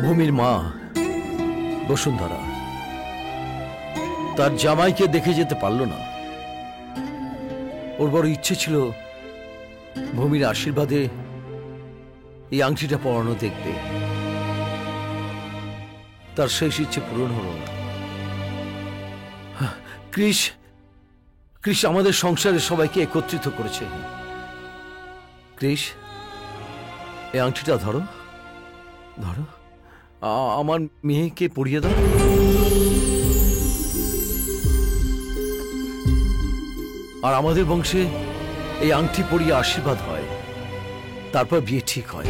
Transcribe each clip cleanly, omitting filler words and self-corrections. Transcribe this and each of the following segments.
ভূমির মা বসুন্ধরা তার জামাইকে দেখে যেতে পারল না। ওর বড় ইচ্ছে ছিল ভূমির আশীর্বাদে এই আংটিটা পরানো দেখবে। তার শেষ ইচ্ছে পূরণ হলো না। ক্রিস ক্রিস আমাদের সংসারের সবাইকে একত্রিত করেছে। ক্রিস, এই আংটিটা ধরো, ধরো, আমার মেয়েকে পরিয়ে দাও। আর আমাদের বংশে এই আংটি পরিয়ে আশীর্বাদ হয়, তারপর বিয়ে ঠিক হয়।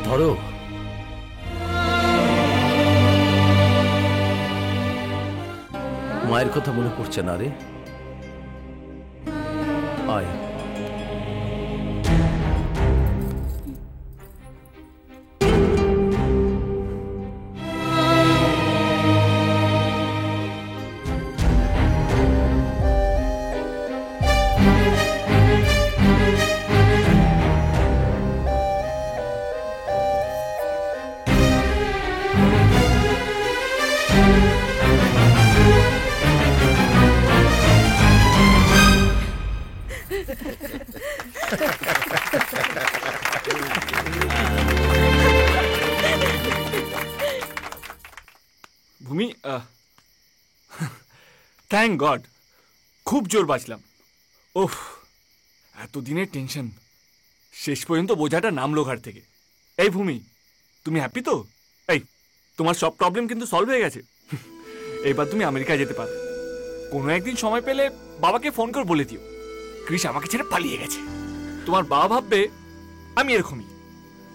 ধরো। মায়ের কথা মনে পড়ছে না রে? আয়। ভূমি, থ্যাংক গড, খুব জোর বাঁচলাম। ওহ, এতদিনের টেনশন শেষ পর্যন্ত বোঝাটা নামলো ঘাট থেকে। এই ভূমি, তুমি হ্যাপি তো? এই, তোমার সব প্রবলেম কিন্তু সলভ হয়ে গেছে। এবার তুমি আমেরিকায় যেতে পারো। কোনো একদিন সময় পেলে বাবাকে ফোন করে বলে দিও ক্রিস আমাকে ছেড়ে পালিয়ে গেছে। তোমার বাবা ভাববে আমি এরকমই।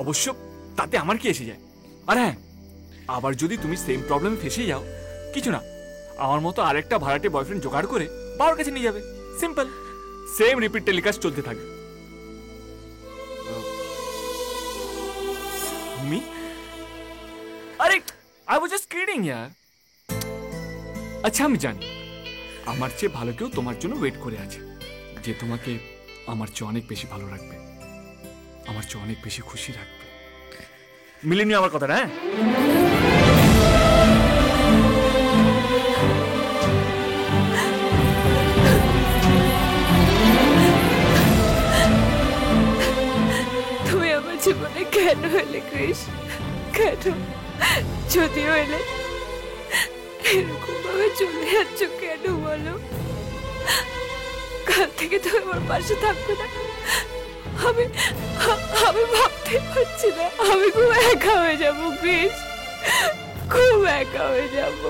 অবশ্য তাতে আমার কি এসে যায়। আর হ্যাঁ, আবার যদি তুমি সেম প্রবলেম ফেসে যাও, কিছু না, আমার মতো আরেকটা ভাড়াটে বয়ফ্রেন্ড জোগাড় করে বাবার কাছে নিয়ে যাবে। সিম্পল। সেম রিপিট টেলিকাস্ট চলতে থাকবে। মি, আরে আই ওয়াজ জাস্ট কিডিং ইয়ার। আচ্ছা, আমি জানি আমার চেয়ে ভালো কেউ তোমার জন্য ওয়েট করে আছে, যে তোমাকে আমার চেয়ে অনেক বেশি ভালো রাখবে, আমার চেয়ে অনেক বেশি খুশি রাখবে। মিলে নিও আমার কথাটা। হ্যাঁ, তুমি আমার জীবনে কেন এলে ক্রিস? কেন? যদিও এলে, এরকম ভাবে চলে যাচ্ছ কেন বলো? কাল থেকে তুমি আমার পাশে থাকবে না। আমি আমি ভাবতে পারছি না, আমি খুব একা হয়ে যাবো ক্রিস, খুব একা হয়ে যাব।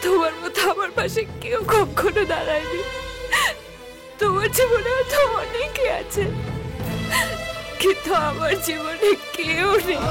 তোমার মতো আমার পাশে কেউ কখনো দাঁড়ায়নি। তোমার জীবনে তো অনেকে আছে, কিন্তু আমার জীবনে কেউ নেই।